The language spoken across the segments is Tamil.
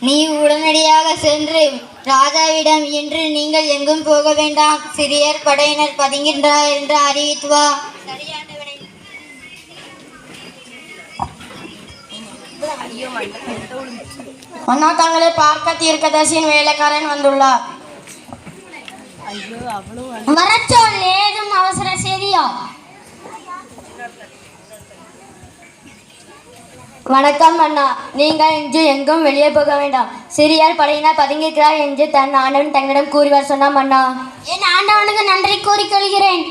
நீ உடனடியாக சென்று ராஜாவிடம், இன்று நீங்கள் எங்கும் போக வேண்டாம், சிறியர் படையினர் பதுங்கின்றார் என்று அறிவித்து வா. மன்னா, தங்களை பார்க்க தீர்க்கதரிசியின் வேலைக்காரன் வந்துள்ளார். வரச்சொல், ஏதும் அவசர செய்தியா? வணக்கம் அண்ணா, நீங்கள் இன்று எங்கும் வெளியே போக வேண்டாம், சிறியார் படையினர் பதுங்கிக்கிறார் என்று தன் ஆண்டவன் தங்களிடம் கூறிவார் சொன்னாம் அண்ணா. என் ஆண்டவனுக்கு நன்றி கூறிக்கொள்கிறேன்.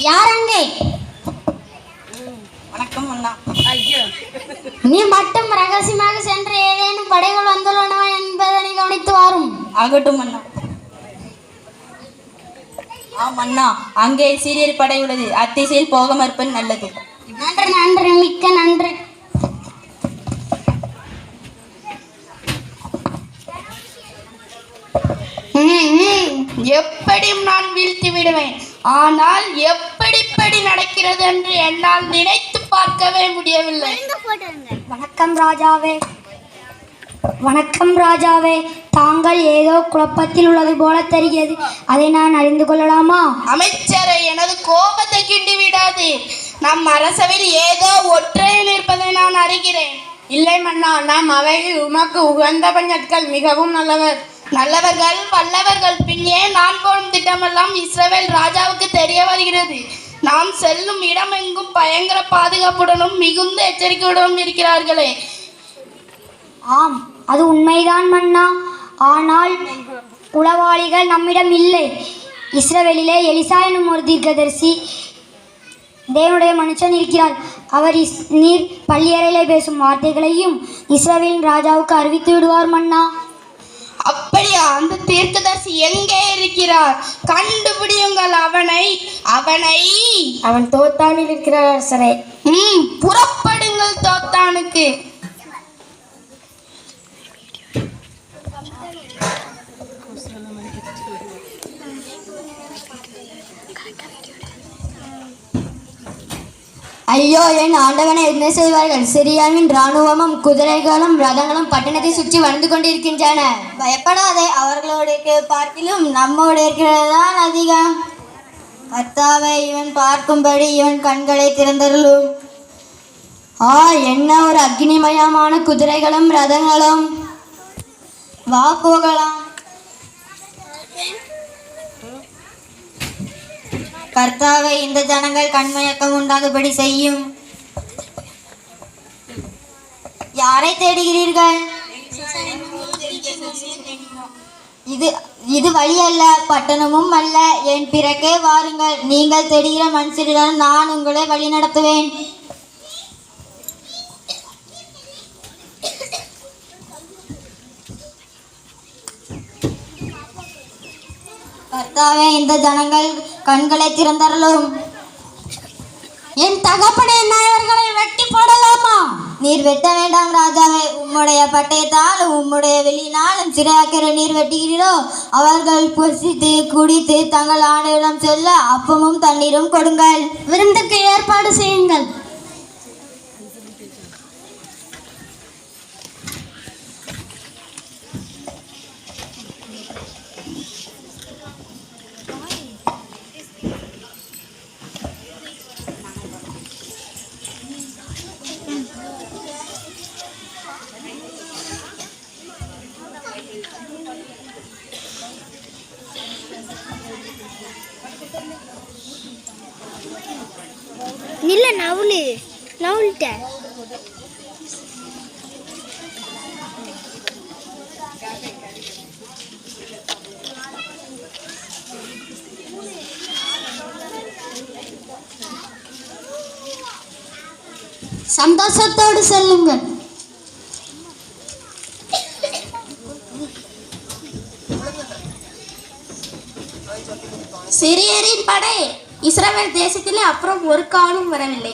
யார் அங்கே? வணக்கம் அண்ணா. நீ மட்டும் ரகசியமாக சென்று ஏதேனும் படைகள் வந்துள்ளனவா என்பதனை கவனித்து வாரும். ஆகட்டும் அண்ணா. ஆம் அண்ணா, அங்கே சீரியர் படை உள்ளது. அத்திசையில் போக மறுப்பது நல்லது. நன்று நன்று, மிக்க நன்று. எப்படியும் நான் வீழ்த்தி விடுவேன். ஆனால் எப்படிப்படி நடக்கிறது என்று என்னால் நினைத்து பார்க்கவே முடியவில்லை. வணக்கம் ராஜாவே. வணக்கம் ராஜாவே. தாங்கள் ஏதோ குழப்பத்தில் உள்ளது போல தெரிகிறது. அதை நான் அறிந்து கொள்ளலாமா? அமைச்சரை, எனது கோபத்தை கிண்டி விடாது. நம் அரசவையில் ஏதோ ஒற்றையில் இருப்பதை நான் அறிகிறேன். இல்லை மன்னா, நாம் அவையில் உமக்கு உகந்த பஞ்சட்கள் மிகவும் நல்லவர்கள் வல்லவர்கள். பின்னே நான் போடும் திட்டமெல்லாம் இஸ்ரவேல் ராஜாவுக்கு தெரிய வருகிறது. நாம் செல்லும் இடமெங்கும் பயங்கர பாதுகாப்புடனும் மிகுந்த எச்சரிக்கையுடனும் இருக்கிறார்களே. ஆம், அது உண்மைதான் மன்னா. ஆனால் உளவாளிகள் நம்மிடம் இல்லை. இஸ்ரவேலிலே எலிசா எனும் ஒரு தீர்க்கதரிசி தேவனுடைய மனுஷன் இருக்கிறார். அவர் நீர் பள்ளியறையிலே பேசும் வார்த்தைகளையும் இஸ்ரவேலின் ராஜாவுக்கு அறிவித்து விடுவார் மன்னா. அப்படியா? அந்த தீர்க்கதரிசி எங்கே இருக்கிறார்? கண்டுபிடியுங்கள் அவனை. அவன் தோத்தானில் இருக்கிறார் அரசரே. புறப்படுங்கள் தோத்தானுக்கு. ஐயோ, என் ஆண்டவனை என்ன செய்வார்கள்? சிரியாவின் இராணுவமும் குதிரைகளும் ரதங்களும் பட்டணத்தை சுற்றி வந்து கொண்டிருக்கின்றன. பயப்படாதே, அவர்களோட பார்க்கிலும் நம்மோட இருக்கிறதுதான் அதிகம். கர்த்தாவே, இவன் பார்க்கும்படி இவன் கண்களை திறந்தருளும். என்ன ஒரு அக்னிமயமான குதிரைகளும் ரதங்களும். வா போகலாம். கர்த்தாவே, இந்த ஜனங்கள் கண்மயக்கம் உண்டாகும்படி செய்யும். யாரை தேடுகிறீர்கள்? இது வழி அல்ல, பட்டணமும் அல்ல. என் பிறக்கே வாருங்கள். நீங்கள் தேடுகிற மனுஷரிடம் நான் உங்களை வழி நடத்துவேன். கர்த்தாவே, இந்த ஜனங்கள் கண்களை திறந்தருளும். என் தகப்பனே, இவர்களை வெட்டி போடலாமா? நீர் வெட்ட வேண்டாம் ராஜாவே. உம்முடைய பட்டயத்தால் உம்முடைய வெளியினாலும் சிறையாக்கிற நீர் வெட்டுகிறீரோ, அவர்கள் புசித்து குடித்து தங்கள் ஆணையிடம் செல்ல அப்பமும் தண்ணீரும் கொடுங்கள். விருந்துக்கு ஏற்பாடு செய்யுங்கள். நில்ல, நவுல்ட்ட சந்தோஷத்தோடு செல்லுங்கள். சிரியரின் படை இஸ்ரவேல் தேசத்திலே அப்புறம் ஒரு காலம் வரவில்லை.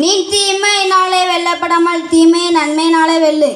நீ தீமையினாலே வெல்லப்படாமல் தீமையை நன்மையினாலே வெல்லு.